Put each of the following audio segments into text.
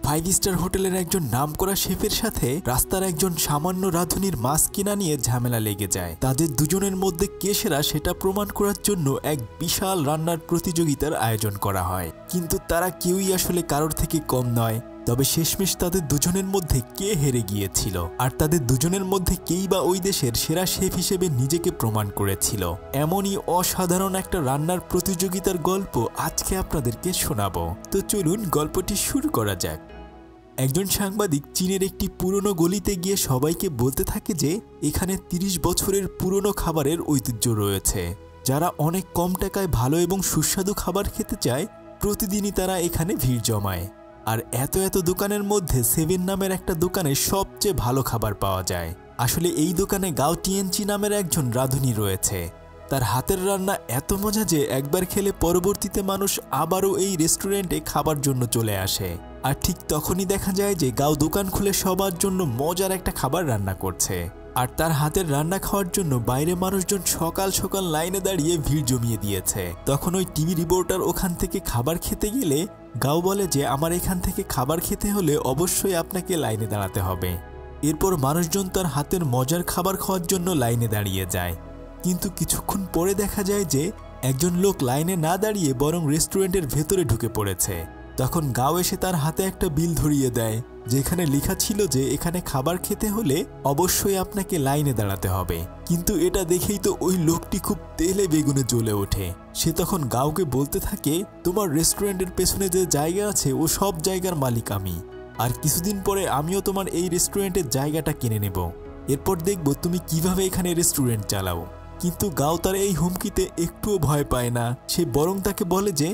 Five star হোটেলের একজন নামকরা শেফের সাথে রাস্তার একজন সামান্য রাঁধুনির মাছ কিনা নিয়ে ঝামেলা লেগে যায়। তাদের দুজনের মধ্যে কে সেরা সেটা প্রমাণ করার জন্য এক বিশাল রান্নার প্রতিযোগিতার আয়োজন করা হয়, কিন্তু তারা কেউই আসলে কারোর থেকে কম নয়। তবে শেষমেশ তাদের দুজনের মধ্যে কে হেরে গিয়েছিল, আর তাদের দুজনের মধ্যে কেই বা ওই দেশের সেরা শেফ হিসেবে নিজেকে প্রমাণ করেছিল, এমনই অসাধারণ একটা রান্নার প্রতিযোগিতার গল্প আজকে আপনাদেরকে শোনাবো। তো চলুন গল্পটি শুরু করা যাক। একজন সাংবাদিক চীনের একটি পুরনো গলিতে গিয়ে সবাইকে বলতে থাকে যে এখানে ৩০ বছরের পুরনো খাবারের ঐতিহ্য রয়েছে। যারা অনেক কম টাকায় ভালো এবং সুস্বাদু খাবার খেতে চায় প্রতিদিনই তারা এখানে ভিড় জমায়। আর এত এত দোকানের মধ্যে 7 নামের একটা দোকানে সবচেয়ে ভালো খাবার পাওয়া যায়। আসলে এই দোকানে গাও টিয়েনচি নামের একজন রাঁধুনি রয়েছে। তার হাতের রান্না এত মজা যে একবার খেলে পরবর্তীতে মানুষ আবারও এই রেস্টুরেন্টে খাবার জন্য চলে আসে। আর ঠিক তখনই দেখা যায় যে গাও দোকান খুলে সবার জন্য মজার একটা খাবার রান্না করছে। আর তার হাতের রান্না খাওয়ার জন্য বাইরে মানুষজন সকাল সকাল লাইনে দাঁড়িয়ে ভিড় জমিয়ে দিয়েছে। তখন ওই টিভি রিপোর্টার ওখান থেকে খাবার খেতে গেলে গাও বলে যে আমার এখান থেকে খাবার খেতে হলে অবশ্যই আপনাকে লাইনে দাঁড়াতে হবে। এরপর মানুষজন তার হাতের মজার খাবার খাওয়ার জন্য লাইনে দাঁড়িয়ে যায়। কিন্তু কিছুক্ষণ পরে দেখা যায় যে একজন লোক লাইনে না দাঁড়িয়ে বরং রেস্টুরেন্টের ভেতরে ঢুকে পড়েছে। তখন গাও এসে তার হাতে একটা বিল ধরিয়ে দেয়, যেখানে লেখা ছিল যে এখানে খাবার খেতে হলে অবশ্যই আপনাকে লাইনে দাঁড়াতে হবে। কিন্তু এটা দেখেই তো ওই লোকটি খুব তেলে বেগুনে জ্বলে ওঠে। সে তখন গাওকে বলতে থাকে, তোমার রেস্টুরেন্টের পেছনে যে জায়গা আছে ও সব জায়গার মালিক আমি, আর কিছুদিন পরে আমিও তোমার এই রেস্টুরেন্টের জায়গাটা কিনে নেব। এরপর দেখব তুমি কিভাবে এখানে রেস্টুরেন্ট চালাও। কিন্তু গাও তার এই হুমকিতে একটুও ভয় পায় না। সে বরং তাকে বলে যে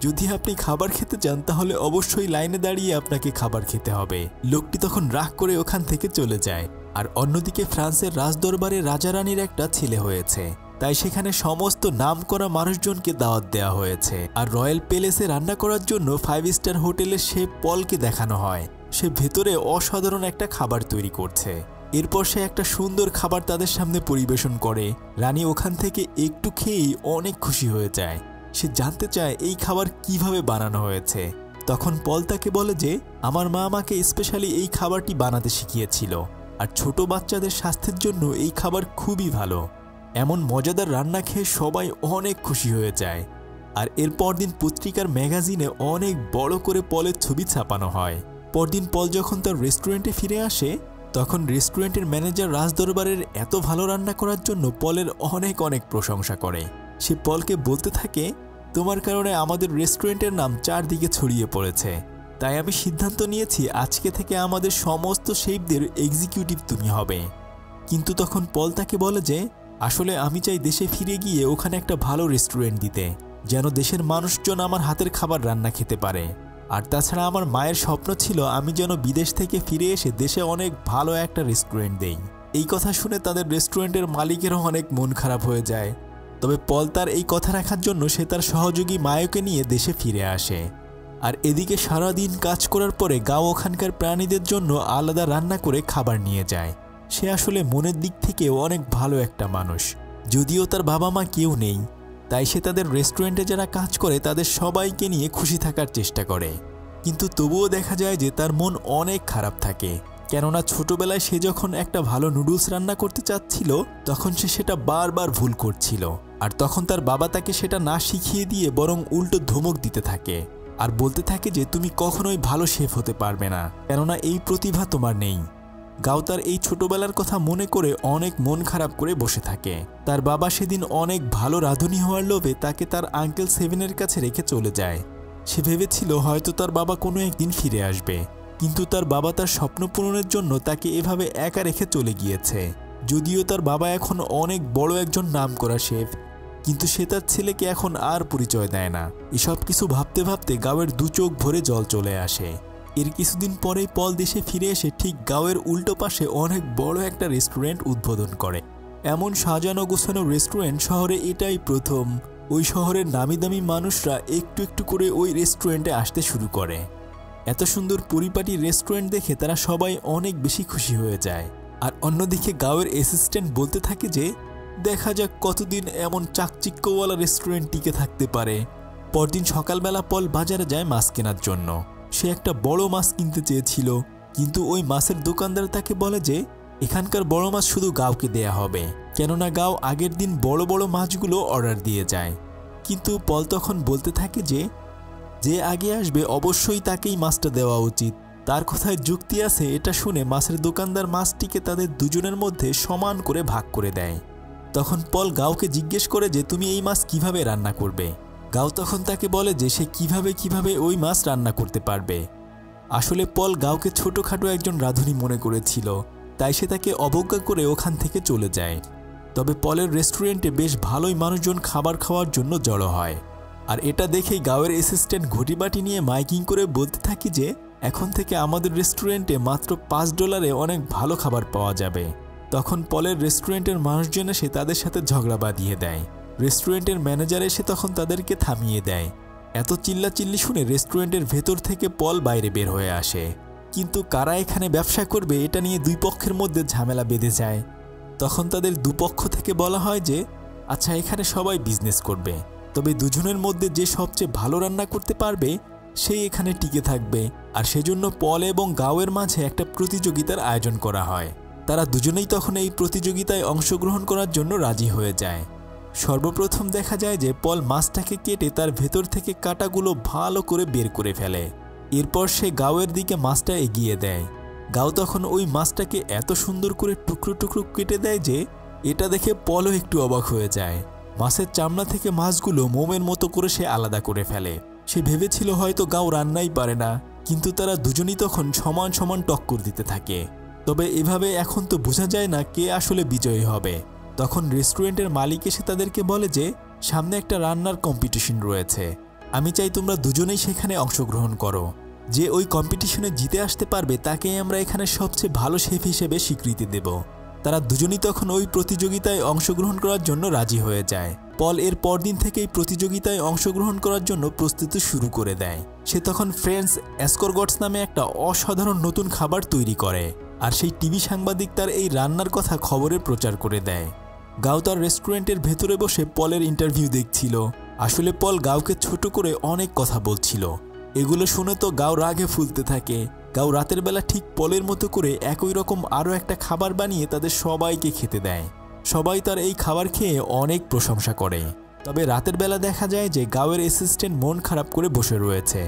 যদি আপনি খাবার খেতে চান তাহলে অবশ্যই লাইনে দাঁড়িয়ে আপনাকে খাবার খেতে হবে। লোকটি তখন রাগ করে ওখান থেকে চলে যায়। আর অন্যদিকে ফ্রান্সের রাজদরবারে রাজা রানীর একটা ছেলে হয়েছে, তাই সেখানে সমস্ত নামকরা মানুষজনকে দাওয়াত দেওয়া হয়েছে। আর রয়্যাল প্যালেসে রান্না করার জন্য 5 স্টার হোটেলের শেফ পলকে দেখানো হয়। সে ভেতরে অসাধারণ একটা খাবার তৈরি করছে। এরপর সে একটা সুন্দর খাবার তাদের সামনে পরিবেশন করে। রানী ওখান থেকে একটু খেয়েই অনেক খুশি হয়ে যায়। সে জানতে চায় এই খাবার কিভাবে বানানো হয়েছে। তখন পল তাকে বলে যে আমার মা আমাকে স্পেশালি এই খাবারটি বানাতে শিখিয়েছিল, আর ছোট বাচ্চাদের স্বাস্থ্যের জন্য এই খাবার খুবই ভালো। এমন মজাদার রান্না খেয়ে সবাই অনেক খুশি হয়ে যায়। আর এর পরদিন পত্রিকার ম্যাগাজিনে অনেক বড় করে পলের ছবি ছাপানো হয়। পরদিন পল যখন তার রেস্টুরেন্টে ফিরে আসে তখন রেস্টুরেন্টের ম্যানেজার রাজদরবারের এত ভালো রান্না করার জন্য পলের অনেক অনেক প্রশংসা করে। সে পলকে বলতে থাকে, তোমার কারণে আমাদের রেস্টুরেন্টের নাম চারদিকে ছড়িয়ে পড়েছে, তাই আমি সিদ্ধান্ত নিয়েছি আজকে থেকে আমাদের সমস্ত শেফদের এক্সিকিউটিভ তুমি হবে। কিন্তু তখন পল তাকে বলে যে আসলে আমি চাই দেশে ফিরে গিয়ে ওখানে একটা ভালো রেস্টুরেন্ট দিতে, যেন দেশের মানুষজন আমার হাতের খাবার রান্না খেতে পারে। আর তাছাড়া আমার মায়ের স্বপ্ন ছিল আমি যেন বিদেশ থেকে ফিরে এসে দেশে অনেক ভালো একটা রেস্টুরেন্ট দেই। এই কথা শুনে তাদের রেস্টুরেন্টের মালিকেরও অনেক মন খারাপ হয়ে যায়। তবে পল তার এই কথা রাখার জন্য সে তার সহযোগী মায়োকে নিয়ে দেশে ফিরে আসে। আর এদিকে সারাদিন কাজ করার পরে গাও ওখানকার প্রাণীদের জন্য আলাদা রান্না করে খাবার নিয়ে যায়। সে আসলে মনের দিক থেকেও অনেক ভালো একটা মানুষ। যদিও তার বাবা মা কেউ নেই, তাই সে তাদের রেস্টুরেন্টে যারা কাজ করে তাদের সবাইকে নিয়ে খুশি থাকার চেষ্টা করে। কিন্তু তবুও দেখা যায় যে তার মন অনেক খারাপ থাকে, কেননা ছোটবেলায় সে যখন একটা ভালো নুডলস রান্না করতে চাচ্ছিল তখন সে সেটা বারবার ভুল করছিল। আর তখন তার বাবা তাকে সেটা না শিখিয়ে দিয়ে বরং উল্টো ধমক দিতে থাকে আর বলতে থাকে যে তুমি কখনোই ভালো শেফ হতে পারবে না, কেননা এই প্রতিভা তোমার নেই। গাও তার এই ছোটবেলার কথা মনে করে অনেক মন খারাপ করে বসে থাকে। তার বাবা সেদিন অনেক ভালো রাঁধুনি হওয়ার লোভে তাকে তার আঙ্কেল সেভেনের কাছে রেখে চলে যায়। সে ভেবেছিল হয়তো তার বাবা কোনো একদিন ফিরে আসবে, কিন্তু তার বাবা তার স্বপ্ন পূরণের জন্য তাকে এভাবে একা রেখে চলে গিয়েছে। যদিও তার বাবা এখন অনেক বড় একজন নামকরা শেফ, কিন্তু সে তার ছেলেকে এখন আর পরিচয় দেয় না। এসব কিছু ভাবতে ভাবতে গাওয়ের দু চোখ ভরে জল চলে আসে। এর কিছুদিন পরেই পল দেশে ফিরে এসে ঠিক গাওয়ের উল্টো পাশে অনেক বড় একটা রেস্টুরেন্ট উদ্বোধন করে। এমন সাজানো গোছানো রেস্টুরেন্ট শহরে এটাই প্রথম। ওই শহরের নামি দামি মানুষরা একটু একটু করে ওই রেস্টুরেন্টে আসতে শুরু করে। এত সুন্দর পরিপাটি রেস্টুরেন্ট দেখে তারা সবাই অনেক বেশি খুশি হয়ে যায়। আর অন্যদিকে গাওয়ের অ্যাসিস্ট্যান্ট বলতে থাকে যে দেখা যাক কতদিন এমন চাকচিক্যওয়ালা রেস্টুরেন্ট টিকে থাকতে পারে। পরদিন সকালবেলা পল বাজারে যায় মাছ কেনার জন্য। সে একটা বড় মাছ কিনতে চেয়েছিল, কিন্তু ওই মাছের দোকানদার তাকে বলে যে এখানকার বড় মাছ শুধু গাওকে দেয়া হবে, কেননা গাও আগের দিন বড় বড় মাছগুলো অর্ডার দিয়ে যায়। কিন্তু পল তখন বলতে থাকে যে আগে আসবে অবশ্যই তাকেই মাছটা দেওয়া উচিত। তার কথায় যুক্তি আছে। এটা শুনে মাছের দোকানদার মাছটিকে তাদের দুজনের মধ্যে সমান করে ভাগ করে দেয়। তখন পল গাওকে জিজ্ঞেস করে যে তুমি এই মাছ কিভাবে রান্না করবে। গাও তখন তাকে বলে যে সে কিভাবে ওই মাছ রান্না করতে পারবে। আসলে পল গাওকে ছোটোখাটো একজন রাঁধুনি মনে করেছিল, তাই সে তাকে অবজ্ঞা করে ওখান থেকে চলে যায়। তবে পলের রেস্টুরেন্টে বেশ ভালোই মানুষজন খাবার খাওয়ার জন্য জড়ো হয়। আর এটা দেখেই গাওয়ের অ্যাসিস্ট্যান্ট ঘটিবাটি নিয়ে মাইকিং করে বলতে থাকি যে এখন থেকে আমাদের রেস্টুরেন্টে মাত্র $5 অনেক ভালো খাবার পাওয়া যাবে। তখন পলের রেস্টুরেন্টের মানুষজন এসে তাদের সাথে ঝগড়া বাঁধিয়ে দেয়। রেস্টুরেন্টের ম্যানেজার এসে তখন তাদেরকে থামিয়ে দেয়। এত চিল্লাচিল্লি শুনে রেস্টুরেন্টের ভেতর থেকে পল বাইরে বের হয়ে আসে। কিন্তু কারা এখানে ব্যবসা করবে এটা নিয়ে দুই পক্ষের মধ্যে ঝামেলা বেঁধে যায়। তখন তাদের দুপক্ষ থেকে বলা হয় যে আচ্ছা, এখানে সবাই বিজনেস করবে, তবে দুজনের মধ্যে যে সবচেয়ে ভালো রান্না করতে পারবে সেই এখানে টিকে থাকবে। আর সেজন্য পল এবং গাওয়ের মাঝে একটা প্রতিযোগিতার আয়োজন করা হয়। তারা দুজনেই তখন এই প্রতিযোগিতায় অংশগ্রহণ করার জন্য রাজি হয়ে যায়। সর্বপ্রথম দেখা যায় যে পল মাছটাকে কেটে তার ভেতর থেকে কাঁটাগুলো ভালো করে বের করে ফেলে। এরপর সে গাওয়ের দিকে মাছটা এগিয়ে দেয়। গাও তখন ওই মাছটাকে এত সুন্দর করে টুকরো টুকরো কেটে দেয় যে এটা দেখে পলও একটু অবাক হয়ে যায়। মাছের চামড়া থেকে মাছগুলো মোমের মতো করে সে আলাদা করে ফেলে। সে ভেবেছিল হয়তো গাও রান্নাই পারে না, কিন্তু তারা দুজনই তখন সমান সমান টক্কর দিতে থাকে। তবে এভাবে এখন তো বোঝা যায় না কে আসলে বিজয়ী হবে। তখন রেস্টুরেন্টের মালিক এসে তাদেরকে বলে যে সামনে একটা রান্নার কম্পিটিশন রয়েছে, আমি চাই তোমরা দুজনেই সেখানে অংশগ্রহণ করো। যে ওই কম্পিটিশনে জিতে আসতে পারবে তাকেই আমরা এখানে সবচেয়ে ভালো শেফ হিসেবে স্বীকৃতি দেব। তারা দুজনই তখন ওই প্রতিযোগিতায় অংশগ্রহণ করার জন্য রাজি হয়ে যায়। পল এর পরদিন থেকেই প্রতিযোগিতায় অংশগ্রহণ করার জন্য প্রস্তুতি শুরু করে দেয়। সে তখন ফ্রেঞ্চ এসকর্গটস নামে একটা অসাধারণ নতুন খাবার তৈরি করে, আর সেই টিভি সাংবাদিক তার এই রান্নার কথা খবরে প্রচার করে দেয়। গাও তার রেস্টুরেন্টের ভেতরে বসে পলের ইন্টারভিউ দেখছিল। আসলে পল গাওকে ছোট করে অনেক কথা বলছিল। এগুলো শুনে তো গাও রাগে ফুলতে থাকে। গাও রাতের বেলা ঠিক পলের মতো করে একই রকম আরও একটা খাবার বানিয়ে তাদের সবাইকে খেতে দেয়। সবাই তার এই খাবার খেয়ে অনেক প্রশংসা করে। তবে রাতের বেলা দেখা যায় যে গাওয়ের অ্যাসিস্ট্যান্ট মন খারাপ করে বসে রয়েছে,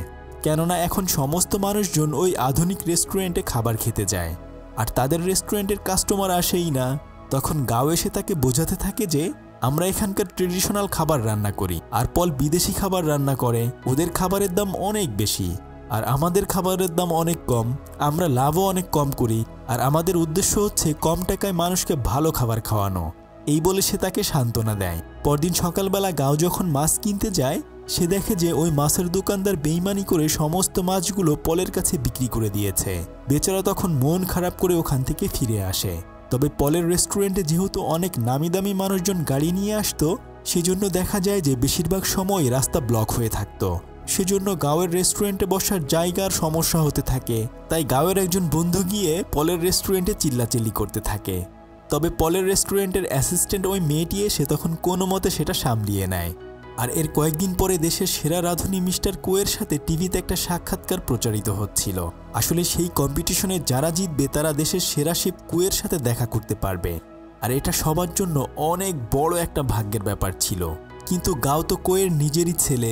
কেননা এখন সমস্ত মানুষজন ওই আধুনিক রেস্টুরেন্টে খাবার খেতে যায়, আর তাদের রেস্টুরেন্টের কাস্টমার আসেই না। তখন গাও এসে তাকে বোঝাতে থাকে যে আমরা এখানকার ট্রেডিশনাল খাবার রান্না করি, আর পল বিদেশি খাবার রান্না করে। ওদের খাবারের দাম অনেক বেশি, আর আমাদের খাবারের দাম অনেক কম। আমরা লাভও অনেক কম করি, আর আমাদের উদ্দেশ্য হচ্ছে কম টাকায় মানুষকে ভালো খাবার খাওয়ানো। এই বলে সে তাকে সান্ত্বনা দেয়। পরদিন সকালবেলা গাও যখন মাছ কিনতে যায়, সে দেখে যে ওই মাছের দোকানদার বেইমানি করে সমস্ত মাছগুলো পলের কাছে বিক্রি করে দিয়েছে। বেচারা তখন মন খারাপ করে ওখান থেকে ফিরে আসে। তবে পলের রেস্টুরেন্টে যেহেতু অনেক নামি দামি মানুষজন গাড়ি নিয়ে আসতো, সেজন্য দেখা যায় যে বেশিরভাগ সময় রাস্তা ব্লক হয়ে থাকতো। সেজন্য গাওয়ের রেস্টুরেন্টে বসার জায়গার সমস্যা হতে থাকে। তাই গাওয়ের একজন বন্ধু গিয়ে পলের রেস্টুরেন্টে চিল্লাচিল্লি করতে থাকে। তবে পলের রেস্টুরেন্টের অ্যাসিস্ট্যান্ট ওই মেয়েটি এসে তখন কোনো মতে সেটা সামলিয়ে নেয়। আর এর কয়েকদিন পরে দেশের সেরা রাঁধুনি মিস্টার কোয়ের সাথে টিভিতে একটা সাক্ষাৎকার প্রচারিত হচ্ছিল। আসলে সেই কম্পিটিশনে যারা জিতবে তারা দেশের সেরা শেফ কোয়ের সাথে দেখা করতে পারবে, আর এটা সবার জন্য অনেক বড় একটা ভাগ্যের ব্যাপার ছিল। কিন্তু গাও তো কোয়ের নিজেরই ছেলে,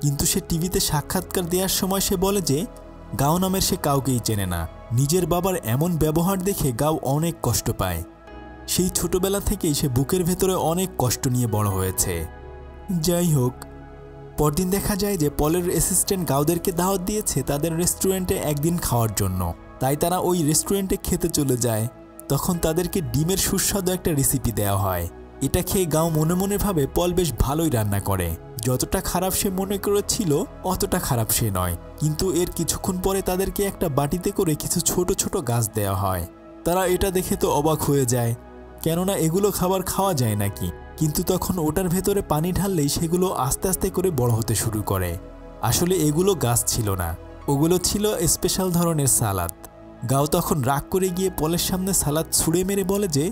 কিন্তু সে টিভিতে সাক্ষাৎকার দেওয়ার সময় সে বলে যে গাও নামের সে কাউকেই চেনে না। নিজের বাবার এমন ব্যবহার দেখে গাও অনেক কষ্ট পায়। সেই ছোটবেলা থেকেই সে বুকের ভেতরে অনেক কষ্ট নিয়ে বড় হয়েছে। যাই হোক, পরদিন দেখা যায় যে পলের অ্যাসিস্ট্যান্ট গাওদেরকে দাওয়াত দিয়েছে তাদের রেস্টুরেন্টে একদিন খাওয়ার জন্য। তাই তারা ওই রেস্টুরেন্টে খেতে চলে যায়। তখন তাদেরকে ডিমের সুস্বাদু একটা রেসিপি দেওয়া হয়। এটা খেয়ে গাও মনে মনে ভাবে পল বেশ ভালোই রান্না করে। যতটা খারাপ সে মনে করেছিল অতটা খারাপ সে নয়। কিন্তু এর কিছুক্ষণ পরে তাদেরকে একটা বাটিতে করে কিছু ছোট ছোট গাছ দেওয়া হয়। তারা এটা দেখে তো অবাক হয়ে যায়, কেননা এগুলো খাবার খাওয়া যায় নাকি। কিন্তু তখন ওটার ভেতরে পানি ঢাললেই সেগুলো আস্তে আস্তে করে বড় হতে শুরু করে। আসলে এগুলো গাছ ছিল না, ওগুলো ছিল স্পেশাল ধরনের সালাদ। গাও তখন রাগ করে গিয়ে পলের সামনে সালাদ ছুঁড়ে মেরে বলে যে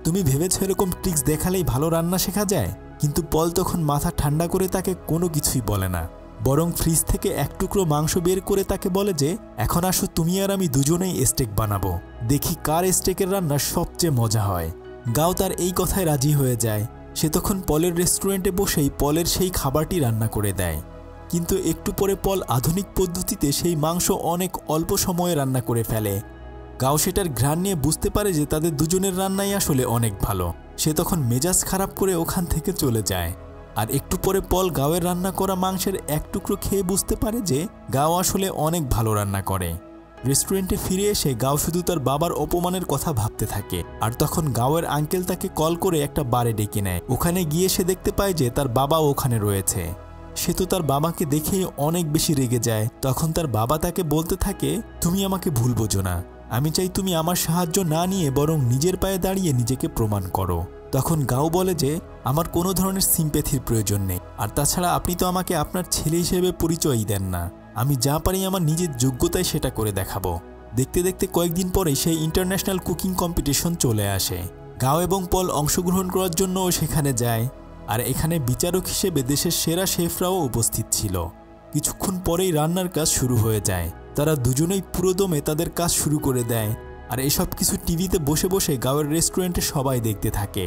তুমি ভেবেছো এরকম ট্রিক্স দেখালেই ভালো রান্না শেখা যায়? কিন্তু পল তখন মাথা ঠান্ডা করে তাকে কোনো কিছুই বলে না। বরং ফ্রিজ থেকে এক টুকরো মাংস বের করে তাকে বলে যে এখন আসো তুমি আর আমি দুজনেই স্টেক বানাবো, দেখি কার স্টেকের রান্না সবচেয়ে মজা হয়। গাও তার এই কথায় রাজি হয়ে যায়। সে তখন পলের রেস্টুরেন্টে বসেই পলের সেই খাবারটি রান্না করে দেয়। কিন্তু একটু পরে পল আধুনিক পদ্ধতিতে সেই মাংস অনেক অল্প সময়ে রান্না করে ফেলে। গাও সেটার ঘ্রাণ নিয়ে বুঝতে পারে যে তাদের দুজনের রান্নাই আসলে অনেক ভালো। সে তখন মেজাজ খারাপ করে ওখান থেকে চলে যায়। আর একটু পরে পল গাওয়ের রান্না করা মাংসের এক টুকরো খেয়ে বুঝতে পারে যে গাও আসলে অনেক ভালো রান্না করে। রেস্টুরেন্টে ফিরে এসে গাও শুধু তার বাবার অপমানের কথা ভাবতে থাকে। আর তখন গাওয়ের আঙ্কেল তাকে কল করে একটা বারে ডেকে নেয়। ওখানে গিয়ে সে দেখতে পায় যে তার বাবাও ওখানে রয়েছে। সে তো তার বাবাকে দেখেই অনেক বেশি রেগে যায়। তখন তার বাবা তাকে বলতে থাকে, তুমি আমাকে ভুল বোঝো না, আমি চাই তুমি আমার সাহায্য না নিয়ে বরং নিজের পায়ে দাঁড়িয়ে নিজেকে প্রমাণ করো। তখন গাও বলে যে আমার কোনো ধরনের সিম্প্যাথির প্রয়োজন নেই, আর তাছাড়া আপনি তো আমাকে আপনার ছেলে হিসেবে পরিচয়ই দেন না। আমি যা পারি আমার নিজের যোগ্যতায় সেটা করে দেখাবো। দেখতে দেখতে কয়েকদিন পরেই সেই ইন্টারন্যাশনাল কুকিং কম্পিটিশন চলে আসে। গাও এবং পল অংশগ্রহণ করার জন্যও সেখানে যায়। আর এখানে বিচারক হিসেবে দেশের সেরা শেফরাও উপস্থিত ছিল। কিছুক্ষণ পরেই রান্নার কাজ শুরু হয়ে যায়। তারা দুজনেই পুরোদমে তাদের কাজ শুরু করে দেয়। আর এসব কিছু টিভিতে বসে বসে গাওয়ের রেস্টুরেন্টে সবাই দেখতে থাকে।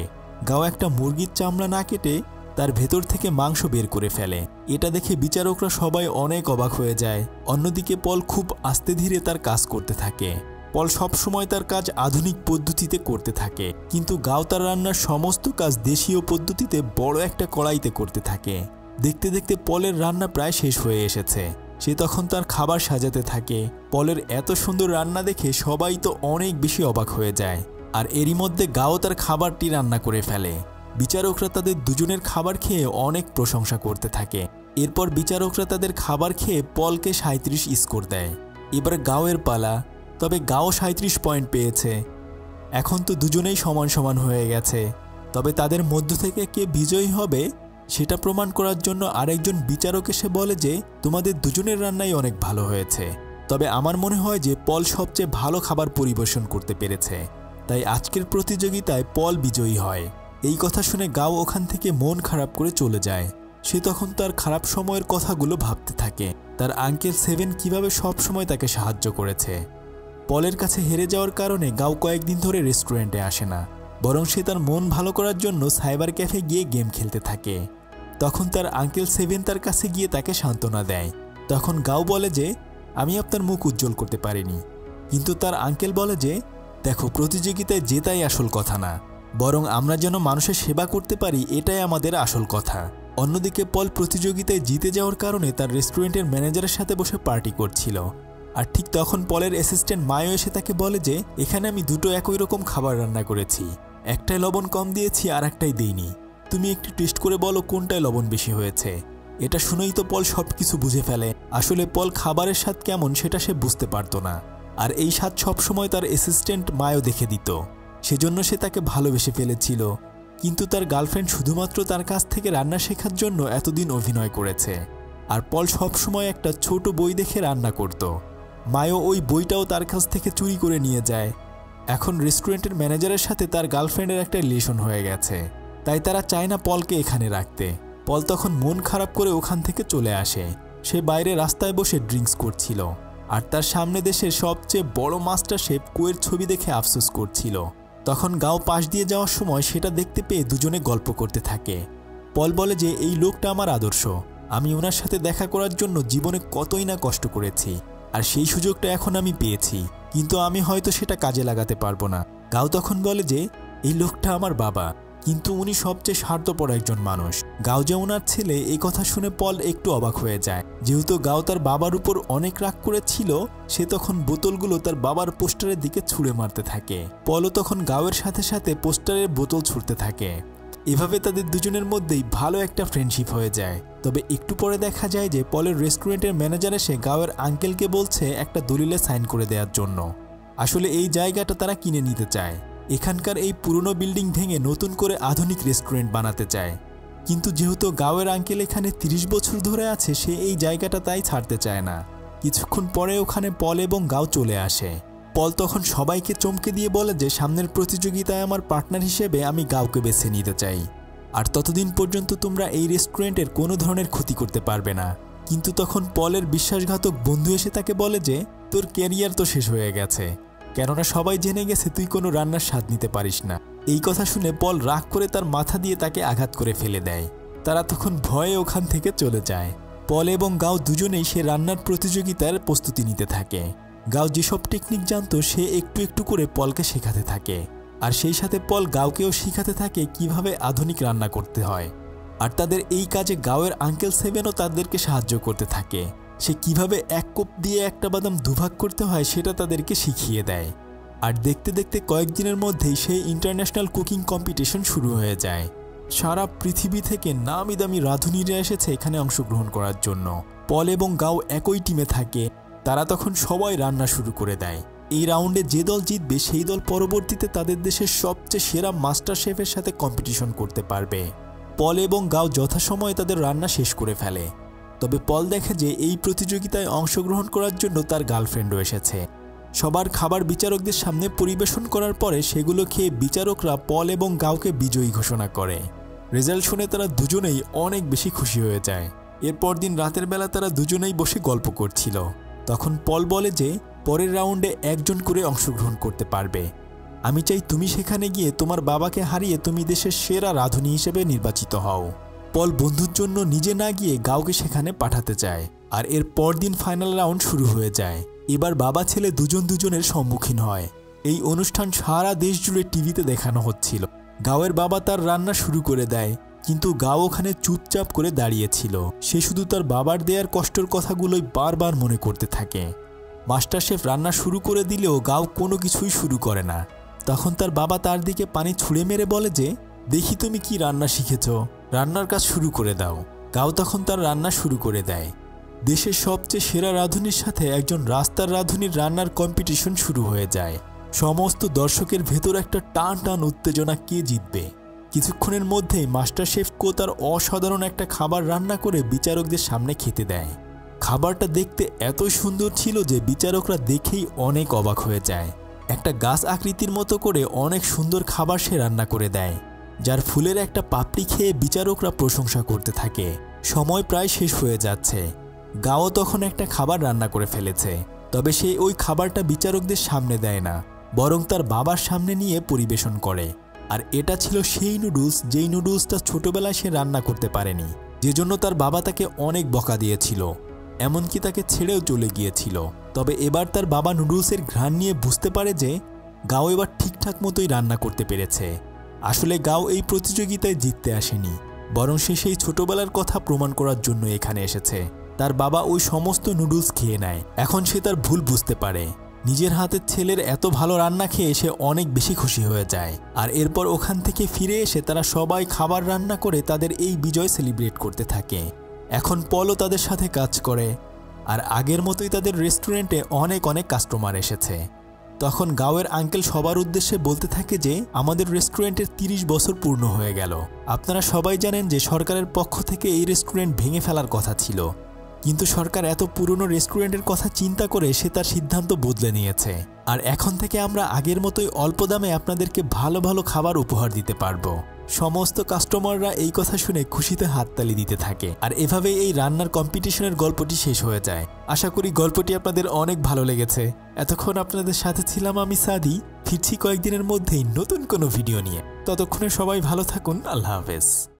গাও একটা মুরগির চামড়া না কেটে তার ভেতর থেকে মাংস বের করে ফেলে। এটা দেখে বিচারকরা সবাই অনেক অবাক হয়ে যায়। অন্যদিকে পল খুব আস্তে ধীরে তার কাজ করতে থাকে। পল সব সময় তার কাজ আধুনিক পদ্ধতিতে করতে থাকে, কিন্তু গাও তার রান্নার সমস্ত কাজ দেশীয় পদ্ধতিতে বড় একটা কড়াইতে করতে থাকে। দেখতে দেখতে পলের রান্না প্রায় শেষ হয়ে এসেছে। সে তখন তার খাবার সাজাতে থাকে। পলের এত সুন্দর রান্না দেখে সবাই তো অনেক বেশি অবাক হয়ে যায়। আর এরই মধ্যে গাও তার খাবারটি রান্না করে ফেলে। বিচারকরা তাদের দুজনের খাবার খেয়ে অনেক প্রশংসা করতে থাকে। এরপর বিচারকরা তাদের খাবার খেয়ে পলকে 37 স্কোর দেয়। এবার গাওয়ের পালা। তবে গাও 37 পয়েন্ট পেয়েছে। এখন তো দুজনেই সমান সমান হয়ে গেছে। তবে তাদের মধ্য থেকে কে বিজয়ী হবে সেটা প্রমাণ করার জন্য আরেকজন বিচারক এসে বলে যে তোমাদের দুজনের রান্নাই অনেক ভালো হয়েছে, তবে আমার মনে হয় যে পল সবচেয়ে ভালো খাবার পরিবেশন করতে পেরেছে, তাই আজকের প্রতিযোগিতায় পল বিজয়ী হয়। এই কথা শুনে গাও ওখান থেকে মন খারাপ করে চলে যায়। সে তখন তার খারাপ সময়ের কথাগুলো ভাবতে থাকে। তার আঙ্কেল সেভেন কিভাবে সব সময় তাকে সাহায্য করেছে। পলের কাছে হেরে যাওয়ার কারণে গাও কয়েকদিন ধরে রেস্টুরেন্টে আসে না, বরং সে তার মন ভালো করার জন্য সাইবার ক্যাফে গিয়ে গেম খেলতে থাকে। তখন তার আঙ্কেল সেভেন তার কাছে গিয়ে তাকে সান্ত্বনা দেয়। তখন গাও বলে যে আমি আপনার মুখ উজ্জ্বল করতে পারিনি, কিন্তু তার আঙ্কেল বলে যে দেখো, প্রতিযোগিতায় জেতাই আসল কথা না, বরং আমরা যেন মানুষের সেবা করতে পারি এটাই আমাদের আসল কথা। অন্যদিকে পল প্রতিযোগিতায় জিতে যাওয়ার কারণে তার রেস্টুরেন্টের ম্যানেজারের সাথে বসে পার্টি করছিল। আর ঠিক তখন পলের অ্যাসিস্ট্যান্ট মায়ো এসে তাকে বলে যে এখানে আমি দুটো একই রকম খাবার রান্না করেছি, একটাই লবণ কম দিয়েছি আর একটাই দিইনি, তুমি একটু টেস্ট করে বলো কোনটায় লবণ বেশি হয়েছে। এটা শুনেই তো পল সবকিছু বুঝে ফেলে। আসলে পল খাবারের স্বাদ কেমন সেটা সে বুঝতে পারতো না, আর এই স্বাদ সবসময় তার অ্যাসিস্ট্যান্ট মায়ো দেখে দিত, সেজন্য সে তাকে ভালোবেসে ফেলেছিল। কিন্তু তার গার্লফ্রেন্ড শুধুমাত্র তার কাছ থেকে রান্না শেখার জন্য এতদিন অভিনয় করেছে। আর পল সবসময় একটা ছোট বই দেখে রান্না করত। মায়ো ওই বইটাও তার কাছ থেকে চুরি করে নিয়ে যায়। এখন রেস্টুরেন্টের ম্যানেজারের সাথে তার গার্লফ্রেন্ডের একটা রিলেশন হয়ে গেছে, তাই তারা চায় না পলকে এখানে রাখতে। পল তখন মন খারাপ করে ওখান থেকে চলে আসে। সে বাইরে রাস্তায় বসে ড্রিঙ্কস করছিল, আর তার সামনে দেশের সবচেয়ে বড় মাস্টার শেফ কুয়ের ছবি দেখে আফসোস করছিল। তখন গাও পাশ দিয়ে যাওয়ার সময় সেটা দেখতে পেয়ে দুজনে গল্প করতে থাকে। পল বলে যে এই লোকটা আমার আদর্শ, আমি ওনার সাথে দেখা করার জন্য জীবনে কতই না কষ্ট করেছি, আর সেই সুযোগটা এখন আমি পেয়েছি, কিন্তু আমি হয়তো সেটা কাজে লাগাতে পারবো না। গাও তখন বলে যে এই লোকটা আমার বাবা, কিন্তু উনি সবচেয়ে স্বার্থপর একজন মানুষ। গাও যে ওনার ছেলে এই কথা শুনে পল একটু অবাক হয়ে যায়। যেহেতু গাও তার বাবার উপর অনেক রাগ করেছিল, সে তখন বোতলগুলো তার বাবার পোস্টারের দিকে ছুঁড়ে মারতে থাকে। পলও তখন গাওয়ের সাথে সাথে পোস্টারের বোতল ছুঁড়তে থাকে। এভাবে তাদের দুজনের মধ্যেই ভালো একটা ফ্রেন্ডশিপ হয়ে যায়। তবে একটু পরে দেখা যায় যে পলের রেস্টুরেন্টের ম্যানেজার এসে গাওয়ের আঙ্কেলকে বলছে একটা দলিলে সাইন করে দেওয়ার জন্য। আসলে এই জায়গাটা তারা কিনে নিতে চায়। এখানকার এই পুরনো বিল্ডিং ভেঙে নতুন করে আধুনিক রেস্টুরেন্ট বানাতে চায়, কিন্তু যেহেতু গাওয়ের আঙ্কেল এখানে 30 বছর ধরে আছে, সে এই জায়গাটা তাই ছাড়তে চায় না। কিছুক্ষণ পরে ওখানে পল এবং গাও চলে আসে। পল তখন সবাইকে চমকে দিয়ে বলে যে সামনের প্রতিযোগিতায় আমার পার্টনার হিসেবে আমি গাওকে বেছে নিতে চাই, আর ততদিন পর্যন্ত তোমরা এই রেস্টুরেন্টের কোনো ধরনের ক্ষতি করতে পারবে না। কিন্তু তখন পলের বিশ্বাসঘাতক বন্ধু এসে তাকে বলে যে তোর ক্যারিয়ার তো শেষ হয়ে গেছে, কেননা সবাই জেনে গেছে তুই কোনো রান্নার স্বাদ নিতে পারিস না। এই কথা শুনে পল রাগ করে তার মাথা দিয়ে তাকে আঘাত করে ফেলে দেয়। তারা তখন ভয়ে ওখান থেকে চলে যায়। পল এবং গাও দুজনেই সে রান্নার প্রতিযোগিতার প্রস্তুতি নিতে থাকে। গাও যেসব টেকনিক জানতো সে একটু একটু করে পলকে শেখাতে থাকে, আর সেই সাথে পল গাওকেও শেখাতে থাকে কিভাবে আধুনিক রান্না করতে হয়। আর তাদের এই কাজে গাওয়ের আঙ্কেল সেভেনও তাদেরকে সাহায্য করতে থাকে। সে কিভাবে এক কোপ দিয়ে একটা বাদাম দুভাগ করতে হয় সেটা তাদেরকে শিখিয়ে দেয়। আর দেখতে দেখতে কয়েকদিনের মধ্যেই সেই ইন্টারন্যাশনাল কুকিং কম্পিটিশন শুরু হয়ে যায়। সারা পৃথিবী থেকে নামি দামি রাঁধুনিরা এসেছে এখানে অংশগ্রহণ করার জন্য। পল এবং গাও একই টিমে থাকে। তারা তখন সবাই রান্না শুরু করে দেয়। এই রাউন্ডে যে দল জিতবে সেই দল পরবর্তীতে তাদের দেশের সবচেয়ে সেরা মাস্টার শেফের সাথে কম্পিটিশন করতে পারবে। পল এবং গাও যথাসময়ে তাদের রান্না শেষ করে ফেলে। তবে পল দেখে যে এই প্রতিযোগিতায় অংশগ্রহণ করার জন্য তার গার্লফ্রেন্ডও এসেছে। সবার খাবার বিচারকদের সামনে পরিবেশন করার পরে সেগুলো খেয়ে বিচারকরা পল এবং গাওকে বিজয়ী ঘোষণা করে। রেজাল্ট শুনে তারা দুজনেই অনেক বেশি খুশি হয়ে যায়। এরপর দিন রাতের বেলা তারা দুজনেই বসে গল্প করছিল। তখন পল বলে যে পরের রাউন্ডে একজন করে অংশগ্রহণ করতে পারবে। আমি চাই তুমি সেখানে গিয়ে তোমার বাবাকে হারিয়ে তুমি দেশের সেরা রাঁধুনি হিসেবে নির্বাচিত হও। পল বন্ধুর জন্য নিজে না গিয়ে গাওকে সেখানে পাঠাতে চায়। আর এর পরদিন ফাইনাল রাউন্ড শুরু হয়ে যায়। এবার বাবা ছেলে দুজনের সম্মুখীন হয়। এই অনুষ্ঠান সারা দেশ জুড়ে টিভিতে দেখানো হচ্ছিল। গাওয়ের বাবা তার রান্না শুরু করে দেয়, কিন্তু গাও ওখানে চুপচাপ করে দাঁড়িয়েছিল। সে শুধু তার বাবার দেয়ার কষ্টের কথাগুলোই বারবার মনে করতে থাকে। মাস্টার শেফ রান্না শুরু করে দিলেও গাও কোনো কিছুই শুরু করে না। তখন তার বাবা তার দিকে পানি ছুঁড়ে মেরে বলে যে দেখি তুমি কি রান্না শিখেছ, রান্নার কাজ শুরু করে দাও। গাও তখন তার রান্না শুরু করে দেয়। দেশের সবচেয়ে সেরা রাঁধুনির সাথে একজন রাস্তার রাঁধুনির রান্নার কম্পিটিশন শুরু হয়ে যায়। সমস্ত দর্শকের ভেতর একটা টান টান উত্তেজনা, কে জিতবে। কিছুক্ষণের মধ্যেই মাস্টার শেফ কো তার অসাধারণ একটা খাবার রান্না করে বিচারকদের সামনে খেতে দেয়। খাবারটা দেখতে এতই সুন্দর ছিল যে বিচারকরা দেখেই অনেক অবাক হয়ে যায়। একটা গাছ আকৃতির মতো করে অনেক সুন্দর খাবার সে রান্না করে দেয়, যার ফুলের একটা পাপড়ি খেয়ে বিচারকরা প্রশংসা করতে থাকে। সময় প্রায় শেষ হয়ে যাচ্ছে। গাও তখন একটা খাবার রান্না করে ফেলেছে, তবে সে ওই খাবারটা বিচারকদের সামনে দেয় না, বরং তার বাবার সামনে নিয়ে পরিবেশন করে। আর এটা ছিল সেই নুডলস যেই নুডলসটা ছোটবেলায় সে রান্না করতে পারেনি, যেজন্য তার বাবা তাকে অনেক বকা দিয়েছিল, এমনকি তাকে ছেড়েও চলে গিয়েছিল। তবে এবার তার বাবা নুডলসের ঘ্রাণ নিয়ে বুঝতে পারে যে গাও এবার ঠিকঠাক মতোই রান্না করতে পেরেছে। আসলে গাও এই প্রতিযোগিতায় জিততে আসেনি, বরং সে সেই ছোটবেলার কথা প্রমাণ করার জন্য এখানে এসেছে। তার বাবা ওই সমস্ত নুডলস খেয়ে নেয়। এখন সে তার ভুল বুঝতে পারে। নিজের হাতের ছেলের এত ভালো রান্না খেয়ে সে অনেক বেশি খুশি হয়ে যায়। আর এরপর ওখান থেকে ফিরে এসে তারা সবাই খাবার রান্না করে তাদের এই বিজয় সেলিব্রেট করতে থাকে। এখন পলও তাদের সাথে কাজ করে, আর আগের মতোই তাদের রেস্টুরেন্টে অনেক কাস্টমার এসেছে। তখন গাওয়ের আঙ্কেল সবার উদ্দেশ্যে বলতে থাকে যে আমাদের রেস্টুরেন্টের 30 বছর পূর্ণ হয়ে গেল। আপনারা সবাই জানেন যে সরকারের পক্ষ থেকে এই রেস্টুরেন্ট ভেঙে ফেলার কথা ছিল, কিন্তু সরকার এত পুরনো রেস্টুরেন্টের কথা চিন্তা করে সে তার সিদ্ধান্ত বদলে নিয়েছে। আর এখন থেকে আমরা আগের মতোই অল্প দামে আপনাদেরকে ভালো ভালো খাবার উপহার দিতে পারবো। সমস্ত কাস্টমাররা এই কথা শুনে খুশিতে হাততালি দিতে থাকে। আর এভাবেই এই রান্নার কম্পিটিশনের গল্পটি শেষ হয়ে যায়। আশা করি গল্পটি আপনাদের অনেক ভালো লেগেছে। এতক্ষণ আপনাদের সাথে ছিলাম আমি সাদি। ফিরছি কয়েকদিনের মধ্যেই নতুন কোনো ভিডিও নিয়ে। ততক্ষণে সবাই ভালো থাকুন। আল্লাহ হাফেজ।